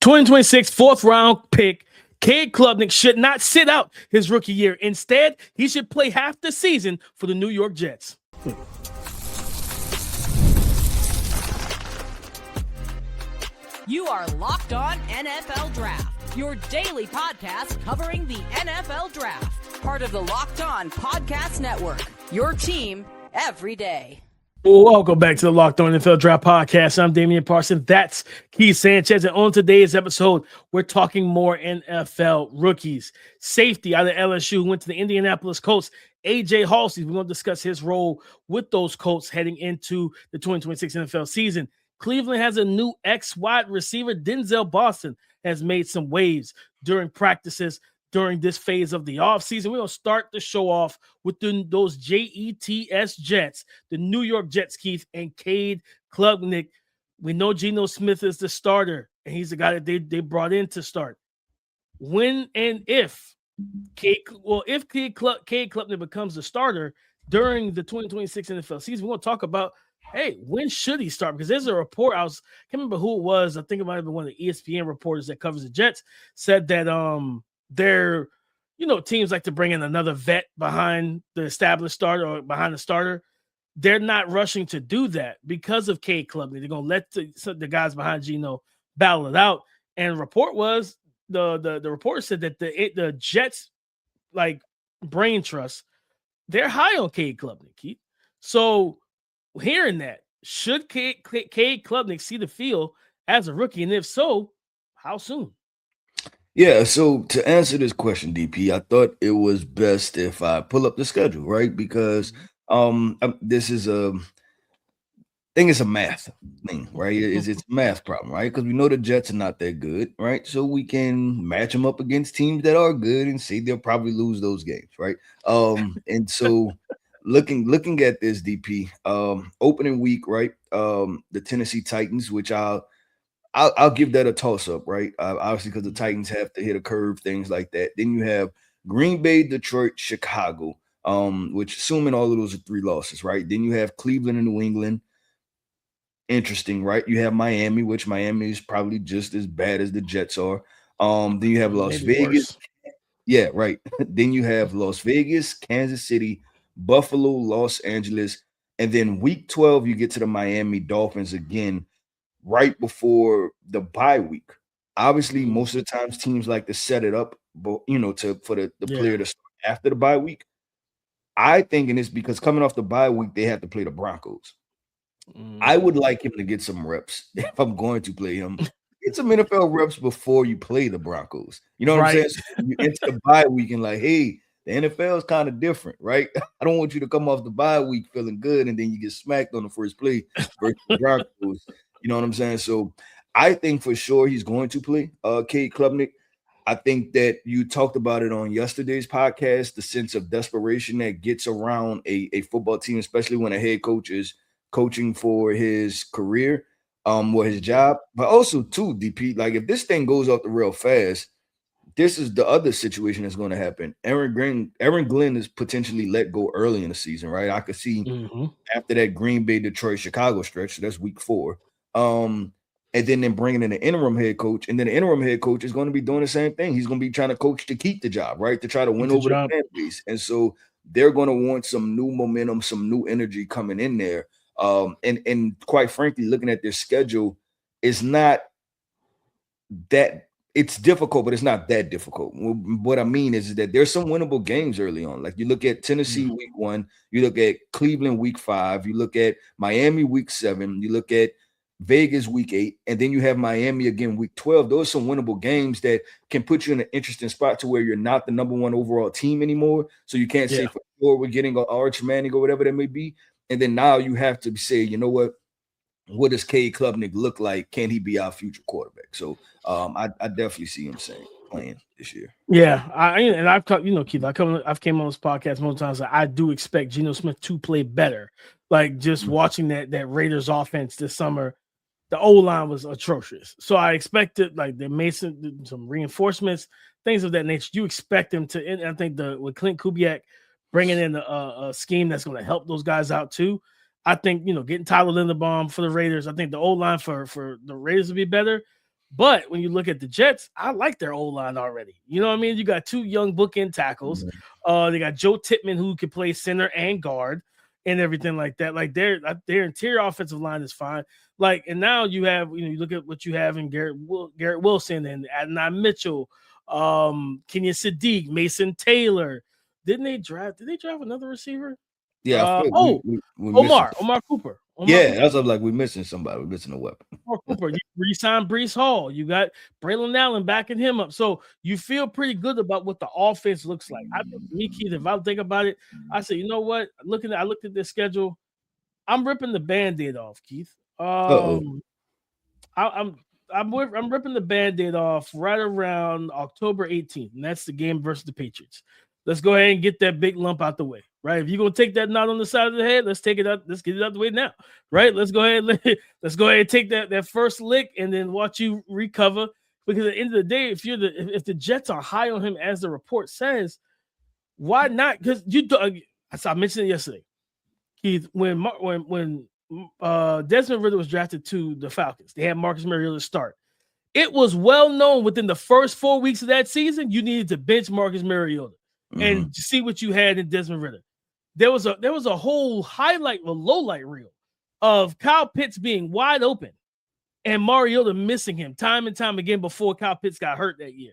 2026 fourth-round pick, Cade Klubnik should not sit out his rookie year. Instead, he should play half the season for the New York Jets. You are Locked On NFL Draft, your daily podcast covering the NFL Draft. Part of the Locked On Podcast Network, your team every day. Welcome back to the Locked On NFL Draft Podcast. I'm Damian Parson. That's Keith Sanchez. And on today's episode, we're talking more NFL rookies. Safety out of LSU went to the Indianapolis Colts. AJ Haulcy, we're going to discuss his role with those Colts heading into the 2026 NFL season. Cleveland has a new ex-wide receiver. Denzel Boston has made some waves during practices during this phase of the offseason. We're going to start the show off with those JETS Jets, the New York Jets, Keith, and Cade Klubnik. We know Geno Smith is the starter, and he's the guy that they brought in to start. When and if Cade Klubnik becomes the starter during the 2026 NFL season, we're going to talk about, hey, when should he start? Because there's a report, I can't remember who it was. I think it might have been one of the ESPN reporters that covers the Jets, said that they're, teams like to bring in another vet behind the established starter or behind the starter. They're not rushing to do that because of Cade Klubnik. They're going to let the guys behind Geno battle it out. And report was the reporter said that the Jets, like brain trust, they're high on Cade Klubnik, Keith. So hearing that, should Cade Klubnik see the field as a rookie? And if so, how soon? Yeah, so to answer this question, DP, I thought it was best if I pull up the schedule, right? Because this is a math thing, right? It's a math problem, right? Because we know the Jets are not that good, right? So we can match them up against teams that are good and see they'll probably lose those games, right? And so looking at this, DP, opening week, right? The Tennessee Titans, which I'll give that a toss-up, right? Obviously, because the Titans have to hit a curve, things like that. Then you have Green Bay, Detroit, Chicago, which assuming all of those are 3 losses, right? Then you have Cleveland and New England. Interesting, right? You have Miami, which Miami is probably just as bad as the Jets are. Then you have Las Vegas. Worse. Yeah, right. Then you have Las Vegas, Kansas City, Buffalo, Los Angeles. And then week 12, you get to the Miami Dolphins again, right before the bye week. Obviously, most of the times teams like to set it up, but for the player to start after the bye week. I think, and it's because coming off the bye week, they have to play the Broncos. I would like him to get some reps if I'm going to play him. Get some NFL reps before you play the Broncos. You know what I'm saying? So you enter the bye week and like, hey, the NFL is kind of different, right? I don't want you to come off the bye week feeling good and then you get smacked on the first play versus the Broncos. You know what I'm saying? So I think for sure he's going to play Cade Klubnik. I think that you talked about it on yesterday's podcast, the sense of desperation that gets around a football team, especially when a head coach is coaching for his career or his job. But also, too, DP, like if this thing goes off the rail fast, this is the other situation that's going to happen. Aaron Glenn is potentially let go early in the season, right? I could see after that Green Bay, Detroit, Chicago stretch, so that's week 4. And then bringing in an interim head coach, and then the interim head coach is going to be doing the same thing. He's going to be trying to coach to keep the job, right? To try to win over the fan base. And so they're going to want some new momentum, some new energy coming in there. And quite frankly, looking at their schedule, it's not that it's difficult, but it's not that difficult. What I mean is that there's some winnable games early on. Like you look at Tennessee week 1, you look at Cleveland week 5, you look at Miami week 7, you look at Vegas week 8, and then you have Miami again week 12. Those are some winnable games that can put you in an interesting spot to where you're not the number 1 overall team anymore. So you can't say for sure we're getting an Arch Manning or whatever that may be. And then now you have to say, you know what does Cade Klubnik look like? Can he be our future quarterback? So I definitely see him playing this year. Yeah, I've Keith, I've came on this podcast multiple times. I do expect Geno Smith to play better. Like just watching that Raiders offense this summer, the O-line was atrocious. So I expected like they made some reinforcements, things of that nature. You expect them to, and I think with Clint Kubiak bringing in a scheme that's going to help those guys out too. I think, getting Tyler Linderbaum for the Raiders, I think the O-line for the Raiders will be better. But when you look at the Jets, I like their O-line already. You know what I mean? You got 2 young bookend tackles. They got Joe Tillman, who can play center and guard and everything like that. Like their interior offensive line is fine. Like, and now you have, you look at what you have in Garrett Wilson and Adonai Mitchell, Kenyon Sadiq, Mason Taylor. Did they draft another receiver? Yeah. Omar Cooper. That's like we're missing somebody. We're missing a weapon. Omar Cooper. You re-signed Breece Hall. You got Braylon Allen backing him up. So you feel pretty good about what the offense looks like. I think, Keith, if I think about it, I say, you know what? I looked at this schedule. I'm ripping the Band-Aid off, Keith. I'm ripping the Band-Aid off right around October 18th, and that's the game versus the Patriots. Let's go ahead and get that big lump out the way, right? If you're gonna take that knot on the side of the head, let's take it out. Let's get it out the way now, right? Let's go ahead and take that first lick and then watch you recover. Because at the end of the day, if the Jets are high on him, as the report says, why not? Because as I mentioned it yesterday, Keith, when Desmond Ridder was drafted to the Falcons, they had Marcus Mariota start. It was well known within the first 4 weeks of that season, you needed to bench Marcus Mariota and see what you had in Desmond Ridder. There was a whole low light reel of Kyle Pitts being wide open and Mariota missing him time and time again before Kyle Pitts got hurt that year.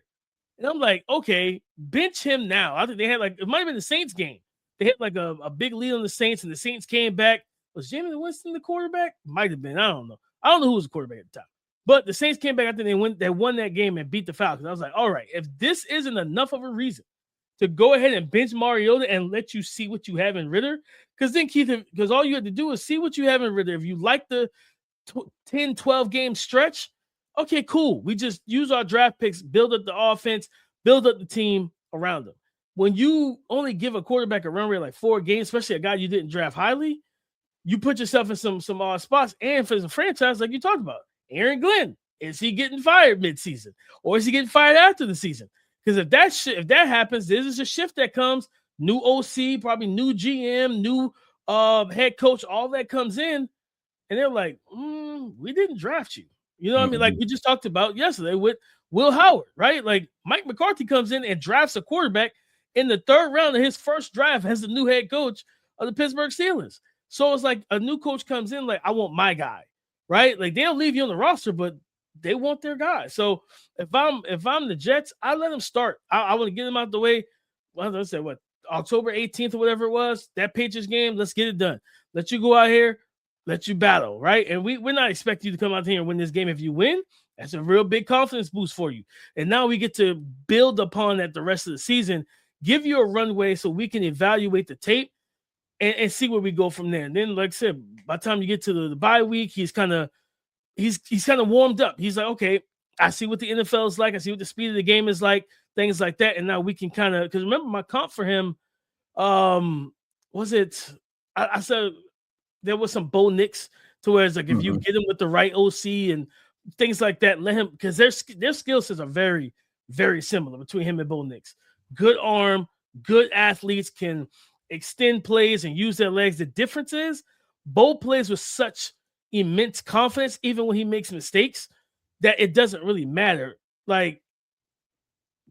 And I'm like, okay, bench him now. I think they had it might have been the Saints game. They had a big lead on the Saints, and the Saints came back. Was Jameis Winston the quarterback? Might have been. I don't know. I don't know who was the quarterback at the time. But the Saints came back. I think they won that game and beat the Falcons. I was like, all right, if this isn't enough of a reason to go ahead and bench Mariota and let you see what you have in Ridder, because then, Keith, because all you had to do is see what you have in Ridder. If you like the 10, 12 game stretch, okay, cool. We just use our draft picks, build up the offense, build up the team around them. When you only give a quarterback a run rate like 4 games, especially a guy you didn't draft highly, you put yourself in some odd spots. And for the franchise, like you talked about, Aaron Glenn, is he getting fired midseason, or is he getting fired after the season? Because if that happens, there's a shift that comes. New OC, probably new GM, new head coach, all that comes in, and they're like, we didn't draft you. You know what I mean? Like we just talked about yesterday with Will Howard, right? Like Mike McCarthy comes in and drafts a quarterback in the 3rd round of his first draft as the new head coach of the Pittsburgh Steelers. So it's like a new coach comes in like, I want my guy, right? Like they'll leave you on the roster, but they want their guy. So if I'm the Jets, I let them start. I want to get them out the way. Well, I said October 18th or whatever it was, that Patriots game. Let's get it done. Let you go out here, let you battle, right? And we're not expecting you to come out here and win this game. If you win, that's a real big confidence boost for you. And now we get to build upon that the rest of the season, give you a runway so we can evaluate the tape and see where we go from there. And then, like I said, by the time you get to the bye week, he's kind of warmed up. He's like, okay, I see what the NFL is like. I see what the speed of the game is like, things like that. And now we can kind of, because remember my comp for him, was it, I said there was some Bo Nix to where it's like, if you get him with the right OC and things like that, let him, because their skill sets are very, very similar between him and Bo Nix. Good arm, good athletes, can extend plays and use their legs. The difference is Bo plays with such immense confidence, even when he makes mistakes, that it doesn't really matter. Like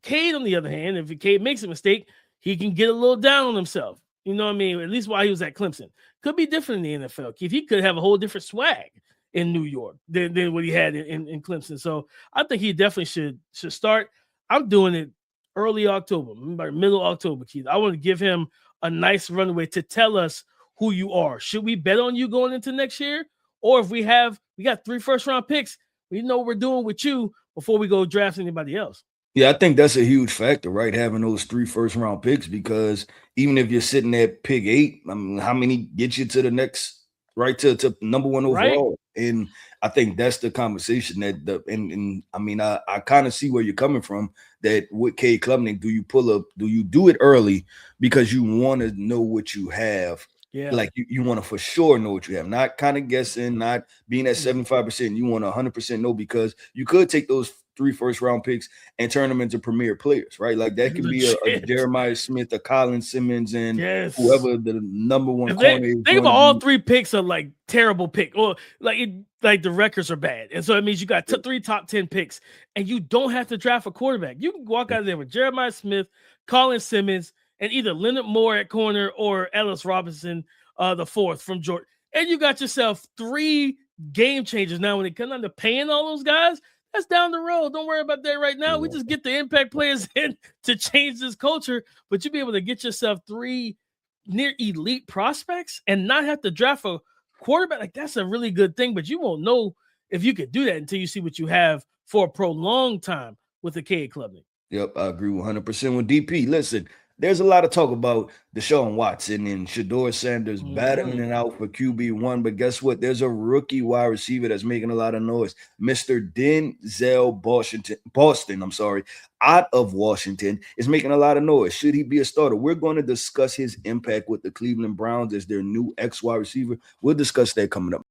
Cade, on the other hand, if Cade makes a mistake, he can get a little down on himself. You know what I mean? At least while he was at Clemson. Could be different in the NFL. Keith, he could have a whole different swag in New York than what he had in Clemson. So I think he definitely should start. I'm doing it early October, middle October, Keith. I want to give him a nice runway to tell us who you are. Should we bet on you going into next year? Or if we got 3 first-round picks, we know what we're doing with you before we go draft anybody else. Yeah, I think that's a huge factor, right? Having those 3 first-round picks, because even if you're sitting at pick 8, I mean, how many get you to the next, right, to number 1 overall? Right. And I think that's the conversation and I mean, I kind of see where you're coming from, that with Cade Klubnik, do you do it early because you want to know what you have? Yeah, like you want to for sure know what you have, not kind of guessing, not being at 75%. You want to 100% know, because you could take those 3 first-round picks and turn them into premier players, right? Like that could be a Jeremiah Smith, a Colin Simmons, and whoever the number one corner is. Think about all 3 picks are like terrible pick, or like the records are bad, and so it means you got 3 top 10 picks, and you don't have to draft a quarterback. You can walk out of there with Jeremiah Smith, Colin Simmons, and either Leonard Moore at corner or Ellis Robinson, the 4th from Georgia, and you got yourself 3 game changers. Now, when it comes down to paying all those guys, that's down the road. Don't worry about that right now. We just get the impact players in to change this culture, but you'll be able to get yourself 3 near elite prospects and not have to draft a quarterback. Like, that's a really good thing, but you won't know if you could do that until you see what you have for a prolonged time with the Cade Klubnik. Yep, I agree 100% with DP. Listen, there's a lot of talk about Deshaun Watson and Shedeur Sanders battling it out for QB1, but guess what? There's a rookie wide receiver that's making a lot of noise. Mr. Denzel Boston, out of Washington, is making a lot of noise. Should he be a starter? We're going to discuss his impact with the Cleveland Browns as their new ex-wide receiver. We'll discuss that coming up.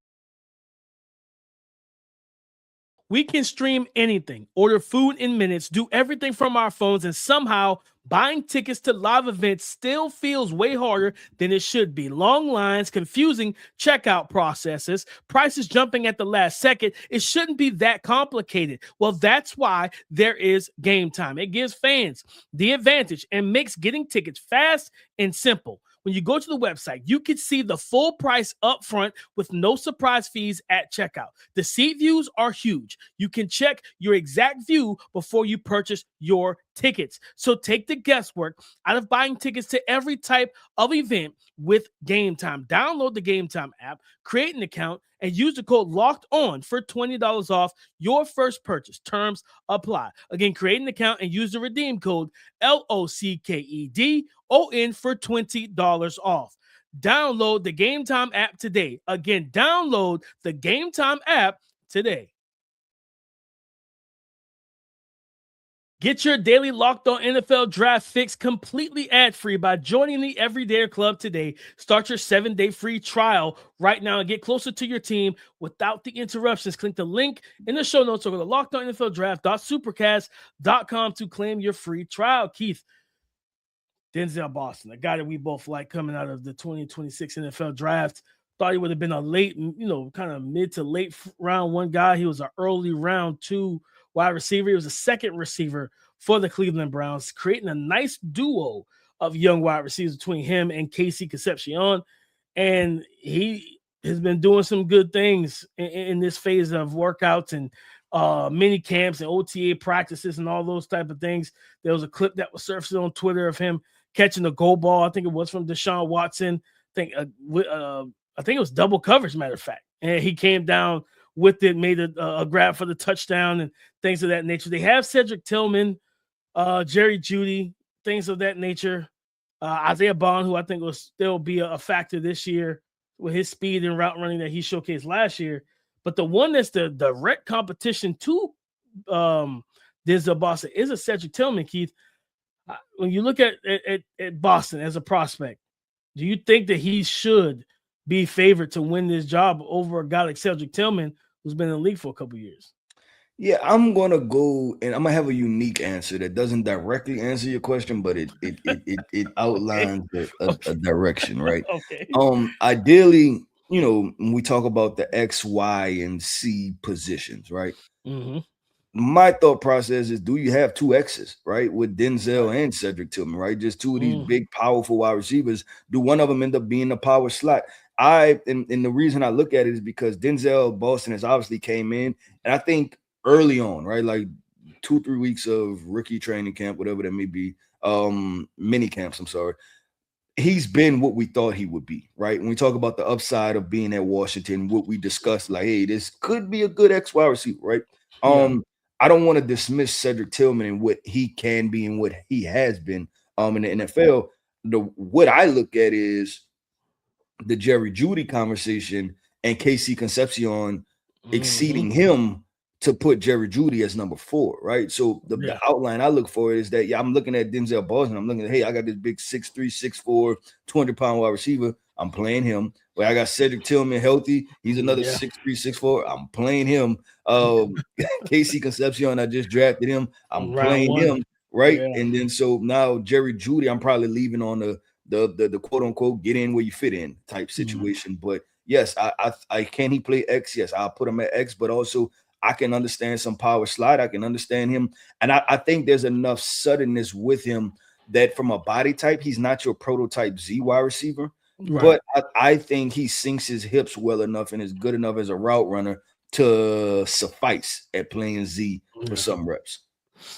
We can stream anything, order food in minutes, do everything from our phones, and somehow buying tickets to live events still feels way harder than it should be. Long lines, confusing checkout processes, prices jumping at the last second. It shouldn't be that complicated. Well, that's why there is Game Time. It gives fans the advantage and makes getting tickets fast and simple. When you go to the website, you can see the full price up front with no surprise fees at checkout. The seat views are huge. You can check your exact view before you purchase your tickets. So take the guesswork out of buying tickets to every type of event with Game Time. Download the Game Time app, create an account, and use the code LOCKEDON for $20 off your first purchase. Terms apply. Again, create an account and use the redeem code LOCKEDON for $20 off. Download the Game Time app today. Again, download the Game Time app today. Get your daily Locked On NFL draft fix completely ad-free by joining the Everyday Club today. Start your 7-day free trial right now and get closer to your team without the interruptions. Click the link in the show notes or go to LockedOnNFLDraft.supercast.com to claim your free trial. Keith, Denzel Boston, a guy that we both like coming out of the 2026 NFL draft. Thought he would have been a late, kind of mid to late round 1 guy. He was an early round 2 wide receiver. He was a second receiver for the Cleveland Browns, creating a nice duo of young wide receivers between him and KC Concepcion. And he has been doing some good things in this phase of workouts and mini camps and OTA practices and all those type of things. There was a clip that was surfacing on Twitter of him catching a goal ball. I think it was from Deshaun Watson. I think it was double coverage, matter of fact. And he came down with it, made a grab for the touchdown and things of that nature. They have Cedric Tillman, Jerry Jeudy, things of that nature. Isaiah Bond, who I think will still be a factor this year with his speed and route running that he showcased last year. But the one that's the direct competition to Denzel Boston is a Cedric Tillman, Keith. When you look at Boston as a prospect, do you think that he should be favored to win this job over a guy like Cedric Tillman, who's been in the league for a couple of years? Yeah, I'm gonna go and I'm gonna have a unique answer that doesn't directly answer your question, but it outlines a direction, right? Okay. Ideally, when we talk about the X, Y, and C positions, right? Mm-hmm. My thought process is, do you have 2 X's, right? With Denzel and Cedric Tillman, right? Just 2 of these big, powerful wide receivers. Do one of them end up being a power slot? And the reason I look at it is because Denzel Boston has obviously came in, and I think early on, right, like 2-3 weeks of rookie training camp, whatever that may be, mini camps, he's been what we thought he would be, right? When we talk about the upside of being at Washington, what we discussed, like, hey, this could be a good X wide receiver, right? I don't want to dismiss Cedric Tillman and what he can be and what he has been in the NFL. What I look at is the Jerry Jeudy conversation and KC Concepcion exceeding him to put Jerry Jeudy as number 4, right? So the outline I look for is that, I'm looking at Denzel Boston. I'm looking at, hey, I got this big 6'3", 6'4", 200-pound wide receiver. I'm playing him. Where I got Cedric Tillman healthy. He's another 6'3", 6'4". I'm playing him. KC Concepcion, I just drafted him. I'm playing him, right? Yeah. And then so now Jeudy, I'm probably leaving on the quote unquote get in where you fit in type situation. But yes, I can he play X? Yes, I'll put him at X, but also I can understand some power slide. I can understand him. And I think there's enough suddenness with him that from a body type, he's not your prototype Z wide receiver. Right. But I think he sinks his hips well enough and is good enough as a route runner to suffice at playing Z for some reps.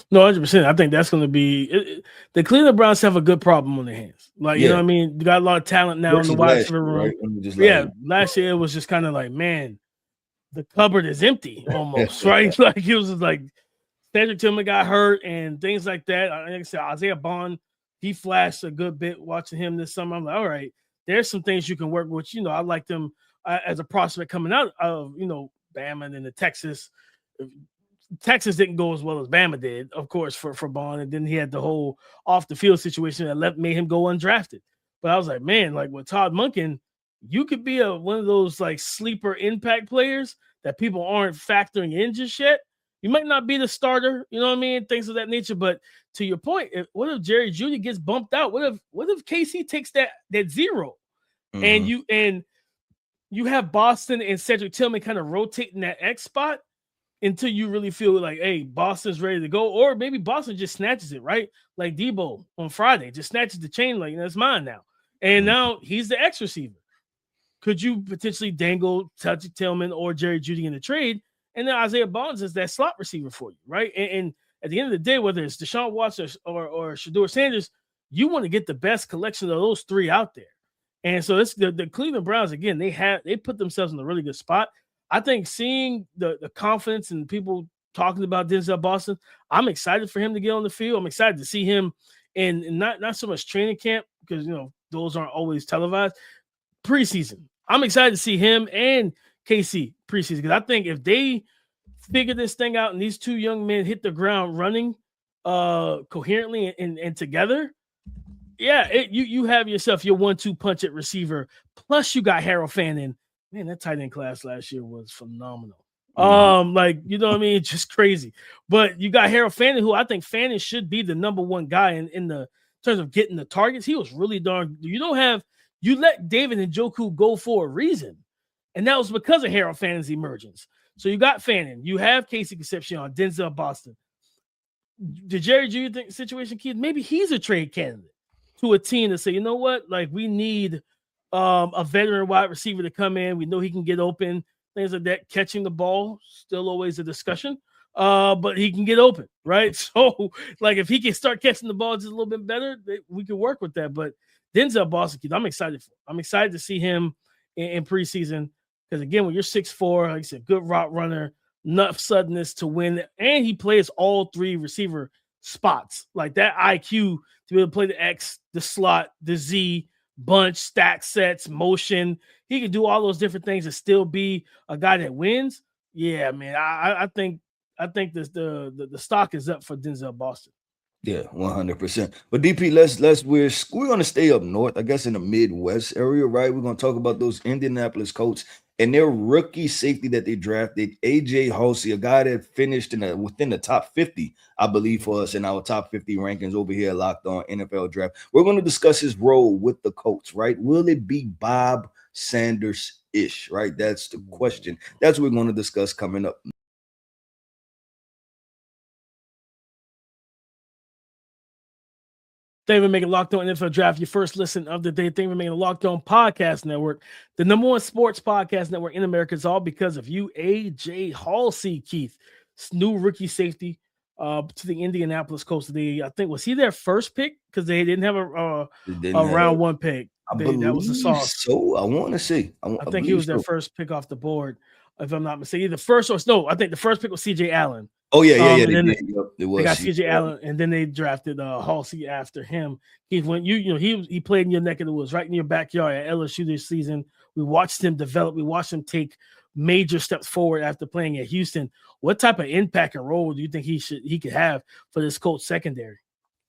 No, 100%. I think that's going to be the Cleveland Browns have a good problem on their hands. Like, you know what I mean? You got a lot of talent now in the wide receiver room. Right? Last year it was just kind of like, man, the cupboard is empty almost, right? Like it was just like Cedric Tillman got hurt and things like that. Like I said, Isaiah Bond, he flashed a good bit watching him this summer. I'm like, all right, there's some things you can work with. You know, I like them as a prospect coming out of, Bama and then the Texas. Texas didn't go as well as Bama did, of course, for Bond. And then he had the whole off the field situation that made him go undrafted. But I was like, man, like with Todd Monken, you could be one of those like sleeper impact players that people aren't factoring in just yet. You might not be the starter, you know what I mean? Things of that nature. But to your point, what if Jerry Jeudy gets bumped out? What if KC takes that 0 and you have Boston and Cedric Tillman kind of rotating that X spot until you really feel like, hey, Boston's ready to go, or maybe Boston just snatches it, right? Like Debo on Friday, just snatches the chain, like that's mine now. And now he's the X receiver. Could you potentially dangle Cedric Tillman or Jerry Jeudy in the trade? And then Isaiah Bonds is that slot receiver for you, right? And at the end of the day, whether it's Deshaun Watson or Shedeur Sanders, you want to get the best collection of those three out there. And so it's the Cleveland Browns, again, they put themselves in a really good spot. I think seeing the confidence and people talking about Denzel Boston, I'm excited for him to get on the field. I'm excited to see him in not so much training camp because, those aren't always televised. Preseason. I'm excited to see him and KC preseason because I think if they figure this thing out and these two young men hit the ground running coherently and together, you have yourself your 1-2 punch at receiver. Plus you got Harold Fannin. Man, that tight end class last year was phenomenal. Like, you know what I mean? Just crazy. But you got Harold Fannin, who I think Fannin should be the number one guy in the terms of getting the targets. He was really darn. You let David Njoku go for a reason. And that was because of Harold Fannin's emergence. So you got Fannin. You have KC Concepcion, Denzel Boston. The Jerry Jeudy situation, Keith, maybe he's a trade candidate to a team to say, you know what? Like, we need a veteran wide receiver to come in. We know he can get open. Things like that. Catching the ball, still always a discussion. But he can get open, right? So, like, if he can start catching the ball just a little bit better, we can work with that. But Denzel Boston, Keith, I'm excited for. I'm excited to see him in preseason. Because, again, when you're 6'4", like I said, good route runner, enough suddenness to win, and he plays all three receiver spots. Like that IQ to be able to play the X, the slot, the Z, bunch, stack sets, motion. He can do all those different things and still be a guy that wins. Yeah, man, I think the stock is up for Denzel Boston. Yeah, 100%. But DP, we're going to stay up north, I guess, in the Midwest area, right? We're going to talk about those Indianapolis Colts and their rookie safety that they drafted, AJ Haulcy, a guy that finished within the top 50, I believe, for us in our top 50 rankings over here, Locked On NFL Draft. We're going to discuss his role with the Colts, right? Will it be Bob Sanders-ish, right? That's the question. That's what we're going to discuss coming up. Thank you for making Locked On NFL Draft your first listen of the day. Thank you for making the Locked On Podcast Network, the number one sports podcast network in America. It's all because of you, AJ Haulcy, Keith. New rookie safety to the Indianapolis Colts. I think, was he their first pick? Because they didn't have a round one pick. That was the sauce. So I want to see. I think he was their first pick off the board, if I'm not mistaken. Either first or no, I think the first pick was CJ Allen. Oh, yeah. They got CJ Allen, and then they drafted Haulcy after him. He played in your neck of the woods, right in your backyard at LSU this season. We watched him develop. We watched him take major steps forward after playing at Houston. What type of impact and role do you think he could have for this Colts secondary?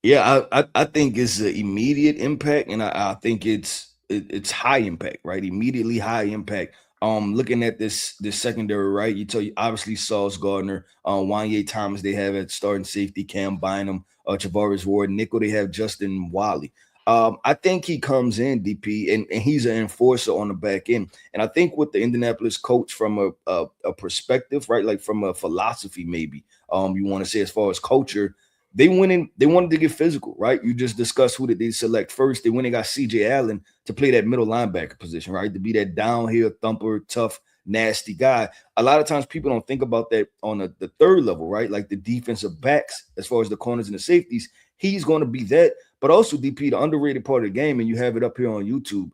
Yeah, I think it's an immediate impact, and I think it's it's high impact, right? Immediately high impact. Looking at this secondary, right? You obviously Sauce Gardner, Wanye Thomas, they have at starting safety, Cam Bynum, Travaris Ward, nickel, they have Justin Wally. I think he comes in, DP, and he's an enforcer on the back end. And I think with the Indianapolis coach from a perspective, right, like from a philosophy, maybe you want to say as far as culture, they wanted to get physical, right? You just discussed who did they select first. They went and got CJ Allen to play that middle linebacker position, right? To be that downhill thumper, tough, nasty guy. A lot of times people don't think about that on the third level, right? Like the defensive backs, as far as the corners and the safeties, he's going to be that. But also, DP, the underrated part of the game, and you have it up here on YouTube.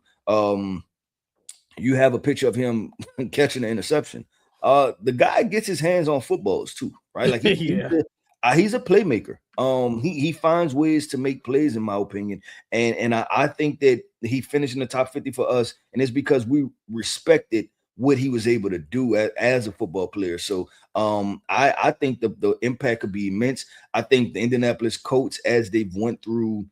You have a picture of him catching the interception. The guy gets his hands on footballs too, right? Like he's a playmaker. He finds ways to make plays, in my opinion, and I think that he finished in the top 50 for us, and it's because we respected what he was able to do as a football player. So I think the impact could be immense. I think the Indianapolis Colts, as they've went through,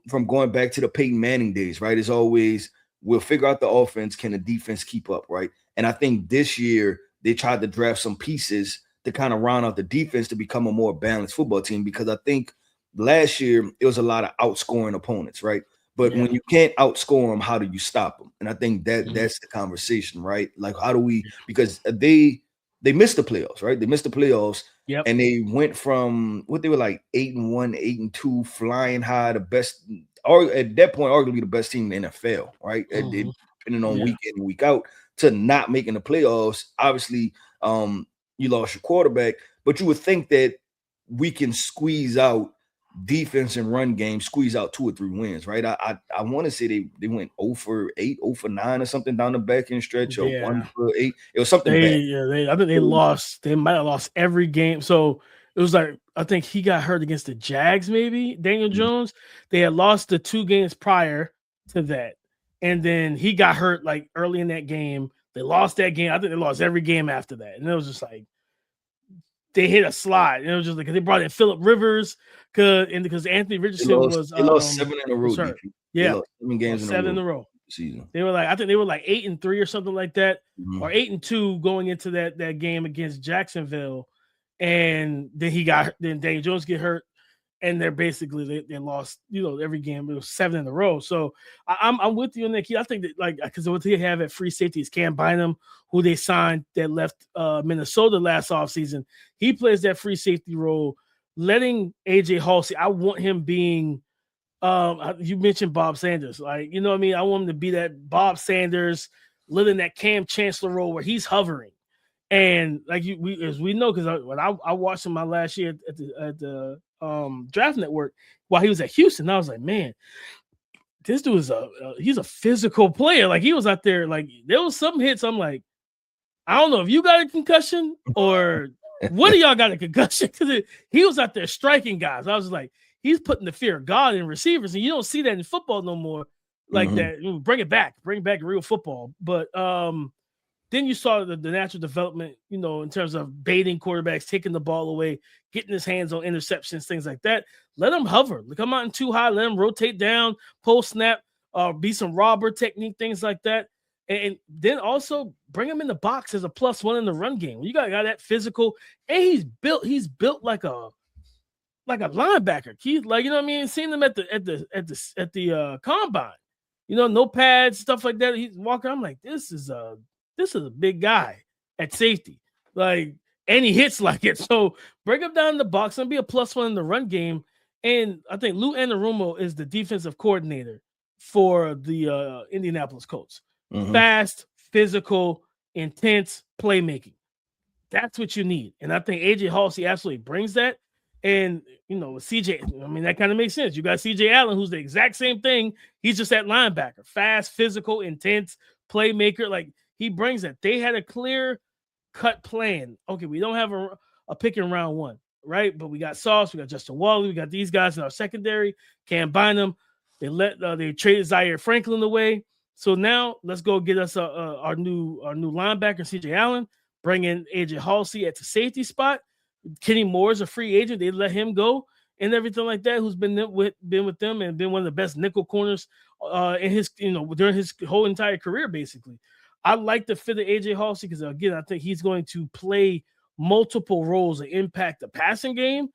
from going back to the Peyton Manning days, right? It's always, we'll figure out the offense. Can the defense keep up, right? And I think this year they tried to draft some pieces to kind of round out the defense to become a more balanced football team, because I think last year it was a lot of outscoring opponents, right? But when you can't outscore them, how do you stop them? And I think that's the conversation, right? Like, how do we, because they missed the playoffs, right? They missed the playoffs. Yep. And they went from what they were like 8-1, 8-2, flying high, the best, or at that point, arguably the best team in the NFL, right? Depending on week in and week out, to not making the playoffs. Obviously, you lost your quarterback, but you would think that we can squeeze out defense and run game, squeeze out 2 or 3 wins, right? I want to say they went 0 for 8, 0 for 9 or something down the back end stretch, or 1 for 8. It was something bad. I think they lost. They might have lost every game. So it was like, I think he got hurt against the Jags, maybe, Daniel Jones. They had lost the 2 games prior to that. And then he got hurt like early in that game. They lost that game. I think they lost every game after that. And it was just like, they hit a slide. And it was just like, they brought in Phillip Rivers because Anthony Richardson they lost 7 in a row. Yeah. Lost 7 games 7 in a row. Season. They were like, I think they were like 8-3 or something like that, or 8-2 going into that game against Jacksonville. And then Daniel Jones get hurt. And they're basically they lost, every game. It was 7 in a row. So I'm with you on that, Keith. I think that, like, because what they have at free safety is Cam Bynum, who they signed that left Minnesota last offseason. He plays that free safety role, letting AJ Haulcy. I want him being. You mentioned Bob Sanders, like, you know what I mean. I want him to be that Bob Sanders, living that Cam Chancellor role where he's hovering. And like as we know, because when I watched him my last year at the Draft Network while he was at Houston, I was like, man, this dude is he's a physical player. Like, he was out there, like, there was some hits. I'm like, I don't know if you got a concussion or what of y'all got a concussion, because he was out there striking guys. I was like, he's putting the fear of God in receivers, and you don't see that in football no more like that. Bring back real football. But then you saw the natural development, in terms of baiting quarterbacks, taking the ball away, getting his hands on interceptions, things like that. Let him hover. Come out in too high. Let him rotate down, post snap, be some robber technique, things like that. And then also bring him in the box as a +1 in the run game. You got that physical, and he's built like a linebacker, Keith. Like, you know what I mean? Seeing him at the combine, no pads, stuff like that. He's walking. I'm like, this is a big guy at safety. Like, and he hits like it. So bring him down in the box and be a +1 in the run game. And I think Lou Anarumo is the defensive coordinator for the Indianapolis Colts. Fast, physical, intense playmaking. That's what you need. And I think AJ Haulcy absolutely brings that. And, CJ, I mean, that kind of makes sense. You got CJ Allen, who's the exact same thing. He's just that linebacker. Fast, physical, intense playmaker. Like, he brings that. They had a clear-cut plan. Okay, we don't have a pick in round 1, right? But we got Sauce, we got Justin Wally, we got these guys in our secondary. Cam Bynum. They traded Zaire Franklin away. So now let's go get us our new linebacker, CJ Allen. Bring in AJ Haulcy at the safety spot. Kenny Moore's a free agent. They let him go and everything like that, who's been with them and been one of the best nickel corners in his, during his whole entire career, basically. I like the fit of AJ Haulcy because, again, I think he's going to play multiple roles and impact the passing game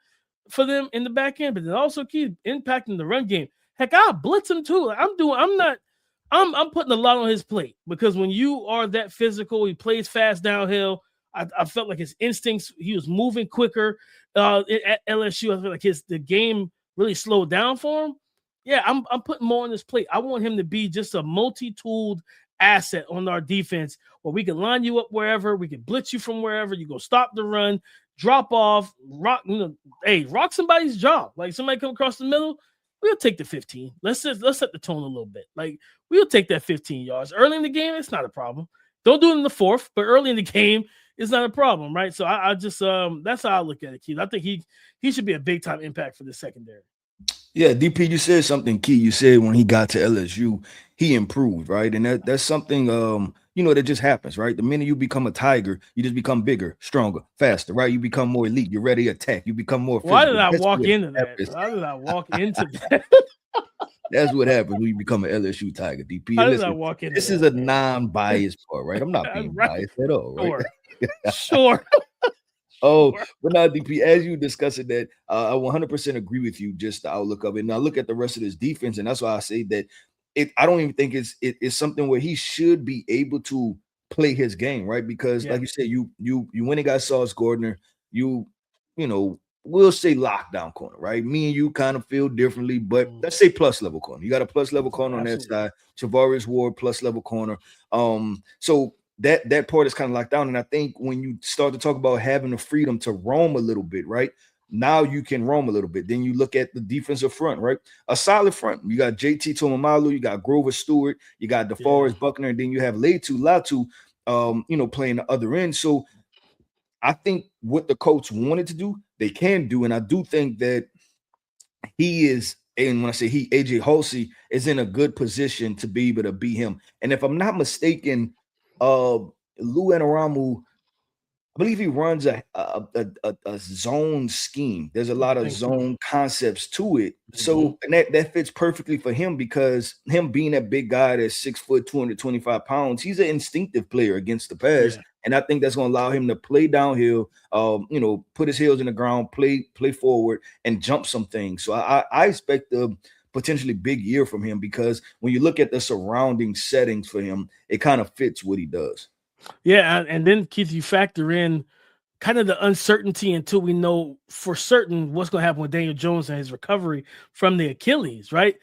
for them in the back end, but then also keep impacting the run game. Heck, I'll blitz him too. I'm putting a lot on his plate because when you are that physical, he plays fast downhill. I felt like his instincts, he was moving quicker at LSU. I feel like the game really slowed down for him. Yeah, I'm putting more on his plate. I want him to be just a multi-tooled asset on our defense where we can line you up wherever, we can blitz you from wherever, you go stop the run, drop off, rock somebody's job. Like somebody come across the middle, we'll take the 15. Let's set the tone a little bit. Like we'll take that 15 yards. Early in the game, it's not a problem. Don't do it in the fourth, but early in the game, it's not a problem, right? So I just that's how I look at it, Keith. I think he should be a big time impact for the secondary. Yeah, DP, you said something key. You said when he got to LSU, he improved, right? And that's something that just happens, right? The minute you become a Tiger, you just become bigger, stronger, faster, right? You become more elite. You're ready to attack. You become more physical. Why did I walk into that? Why did I walk into that? That's what happens when you become an LSU Tiger, DP. How did I walk into this is a non-biased part, right? I'm not being biased at all, right? Sure. Oh, but now, DP, as you discussing that, I 100% agree with you, just the outlook of it. Now, look at the rest of this defense, and that's why I say that I don't even think it's something where he should be able to play his game, right? Because, like you said, you went and got Sauce Gardner, we'll say lockdown corner, right? Me and you kind of feel differently, but let's say plus level corner. You got a plus level corner on that side. Tavares Ward, plus level corner. So that part is kind of locked down. And I think when you start to talk about having the freedom to roam a little bit, right? Now you can roam a little bit. Then you look at the defensive front, right? A solid front. You got JT Tuimoloau, you got Grover Stewart, you got DeForest Buckner, and then you have Latu, playing the other end. So I think what the Colts wanted to do, they can do. And I do think that he is, and when I say he, AJ Haulcy is in a good position to be able to beat him. And if I'm not mistaken, Lou Anarumo, I believe he runs a zone scheme. There's a lot of zone concepts to it. So and that fits perfectly for him because him being that big guy that's 6 foot, 225 pounds, he's an instinctive player against the pass. Yeah. And I think that's going to allow him to play downhill, put his heels in the ground, play forward, and jump some things. So I expect a potentially big year from him because when you look at the surrounding settings for him, it kind of fits what he does. Yeah, and then, Keith, you factor in kind of the uncertainty until we know for certain what's going to happen with Daniel Jones and his recovery from the Achilles, right?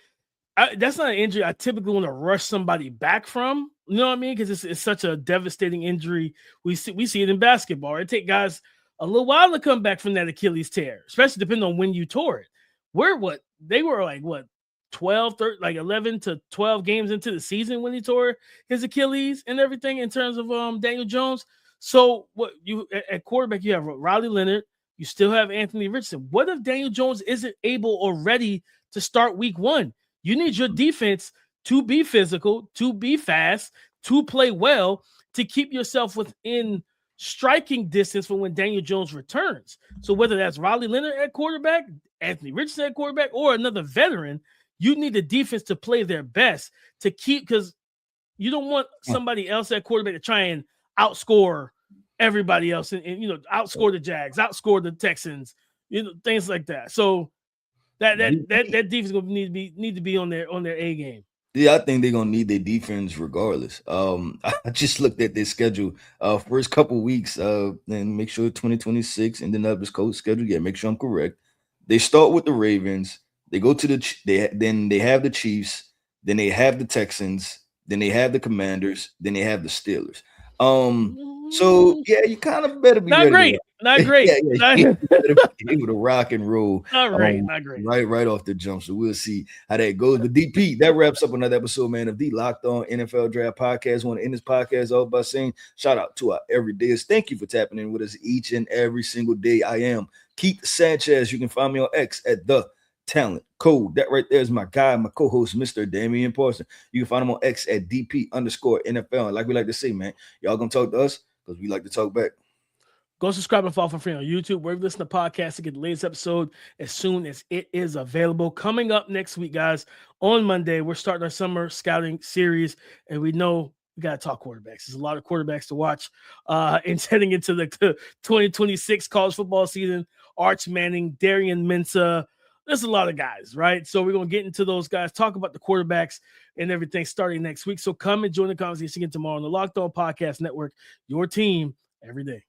That's not an injury I typically want to rush somebody back from, you know what I mean? Because it's such a devastating injury. We see it in basketball. It takes guys a little while to come back from that Achilles tear, especially depending on when you tore it. They were like 11 to 12 games into the season when he tore his Achilles and everything in terms of Daniel Jones. So what you at quarterback, you have Riley Leonard, you still have Anthony Richardson. What if Daniel Jones isn't able or ready to start week 1? You need your defense to be physical, to be fast, to play well, to keep yourself within striking distance for when Daniel Jones returns. So whether that's Riley Leonard at quarterback, Anthony Richardson at quarterback, or another veteran, you need the defense to play their best to keep, because you don't want somebody else at quarterback to try and outscore everybody else and outscore the Jags, outscore the Texans, things like that. So that defense gonna need to be on their A game. Yeah, I think they're gonna need their defense regardless. I just looked at their schedule first couple weeks and make sure 2026 Indianapolis Colts schedule. Yeah, make sure I'm correct. They start with the Ravens. They go to then they have the Chiefs, then they have the Texans, then they have the Commanders, then they have the Steelers. So yeah, you kind of better be not great. You better be able to rock and roll. Not great. Right off the jump. So we'll see how that goes. But DP, that wraps up another episode, man, of the Locked On NFL Draft Podcast. I want to end this podcast off by saying shout out to our everydayers. Thank you for tapping in with us each and every single day. I am Keith Sanchez. You can find me on X at The Talent Code. That right there is my guy, my co-host, Mr. Damian Parson. You can find him on X at DP_NFL. And like we like to say, man, y'all gonna talk to us because we like to talk back. Go subscribe and follow for free on YouTube, wherever you listen to podcasts to get the latest episode as soon as it is available. Coming up next week, guys, on Monday, we're starting our summer scouting series, and we know we got to talk quarterbacks. There's a lot of quarterbacks to watch. And heading into the 2026 college football season, Arch Manning, Darian Mensah. There's a lot of guys, right? So we're going to get into those guys, talk about the quarterbacks and everything starting next week. So come and join the conversation again tomorrow on the Locked On Podcast Network, your team every day.